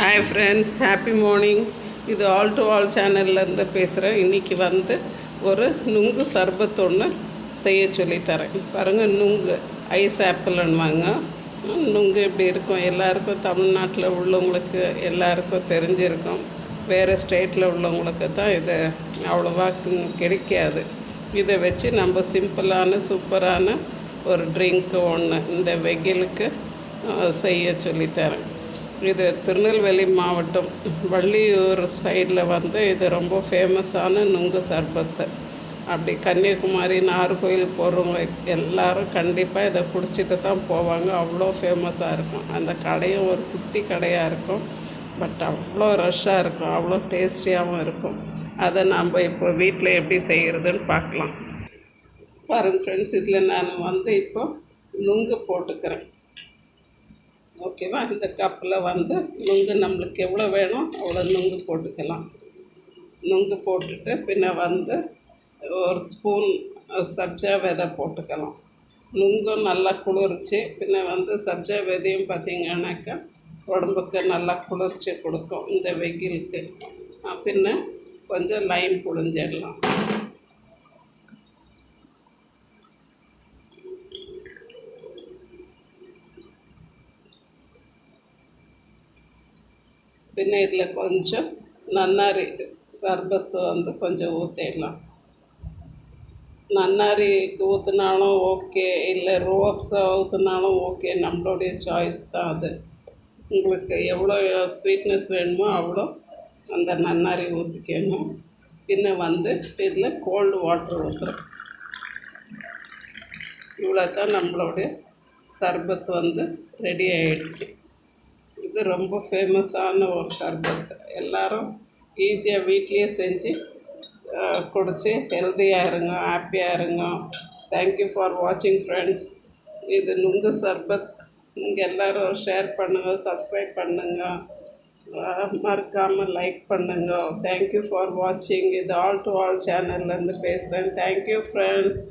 Hi friends, happy morning. இது all to all சேனல்லேருந்து பேசுகிறேன். இன்றைக்கி ஒரு நுங்கு சர்பத் ஒன்று செய்ய சொல்லித்தரேன். பாருங்கள், நுங்கு ஐஸ் ஆப்பிள்னுவாங்க. நுங்கு இப்படி இருக்கும். எல்லாருக்கும் தமிழ்நாட்டில் உள்ளவங்களுக்கு எல்லாருக்கும் தெரிஞ்சிருக்கும். வேறு ஸ்டேட்டில் உள்ளவங்களுக்கு தான் இது அவ்வளோவா கிடைக்காது. இதை வச்சு நம்ம சிம்பிளான சூப்பரான ஒரு ட்ரிங்க்கு ஒன்று இந்த வெயிலுக்கு செய்ய சொல்லித்தரேன். இது திருநெல்வேலி மாவட்டம் வள்ளியூர் சைடில் இது ரொம்ப ஃபேமஸான நுங்கு சர்பத்து. அப்படி கன்னியாகுமரி நாகர்கோவில் போகிறவங்க எல்லோரும் கண்டிப்பாக இதை குடிச்சிட்டு தான் போவாங்க. அவ்வளோ ஃபேமஸாக இருக்கும். அந்த கடையும் ஒரு குட்டி கடையாக இருக்கும். பட் அவ்வளோ ரஷ்ஷாக இருக்கும், அவ்வளோ டேஸ்டியாகவும் இருக்கும். அதை நம்ம இப்போ வீட்டில் எப்படி செய்கிறதுன்னு பார்க்கலாம். பாருங்கள் ஃப்ரெண்ட்ஸ், இதில் நான் இப்போ நுங்கு போட்டுக்கிறேன். ஓகேவா? இந்த கப்பில் நுங்கு நம்மளுக்கு எவ்வளோ வேணும் அவ்வளோ நுங்கு போட்டுக்கலாம். நுங்கு போட்டுட்டு பின்ன ஒரு ஸ்பூன் சப்ஜா விதை போட்டுக்கலாம். நுங்கும் நல்லா குளிர்ச்சி. பின்ன சப்ஜா விதையும் பார்த்திங்கன்னாக்கா உடம்புக்கு நல்லா குளிர்ச்சி கொடுக்கும் இந்த வெயிலுக்கு. பின்ன கொஞ்சம் லைம் புழிஞ்சிடலாம். பின்ன இதில் கொஞ்சம் நன்னாரி சர்பத்து கொஞ்சம் ஊற்றிடலாம். நன்னாரிக்கு ஊற்றினாலும் ஓகே, இல்லை ரோப்ஸை ஊற்றினாலும் ஓகே. நம்மளுடைய சாய்ஸ் தான் அது. உங்களுக்கு எவ்வளோ ஸ்வீட்னஸ் வேணுமோ அவ்வளோ அந்த நன்னாரி ஊற்றிக்கணும். பின்ன இதில் கோல்டு வாட்டர் ஊற்றுறோம். இவ்வளோ தான் நம்மளுடைய சர்பத்து ரெடி ஆகிடுச்சு. இது ரொம்ப ஃபேமஸான ஒரு சர்பத். எல்லோரும் ஈஸியாக வீட்லேயே செஞ்சு குடிச்சு ஹெல்த்தியாக இருங்க, ஹாப்பியாக இருங்க. தேங்க்யூ ஃபார் வாட்சிங் ஃப்ரெண்ட்ஸ். இது நுங்கு சர்பத். நீங்கள் எல்லோரும் ஷேர் பண்ணுங்கள், சப்ஸ்கிரைப் பண்ணுங்கள், மறக்காமல் லைக் பண்ணுங்கள். தேங்க்யூ ஃபார் வாட்சிங். இது ஆல் டு ஆல் சேனல்லேருந்து பேசுகிறேன். Thank you friends.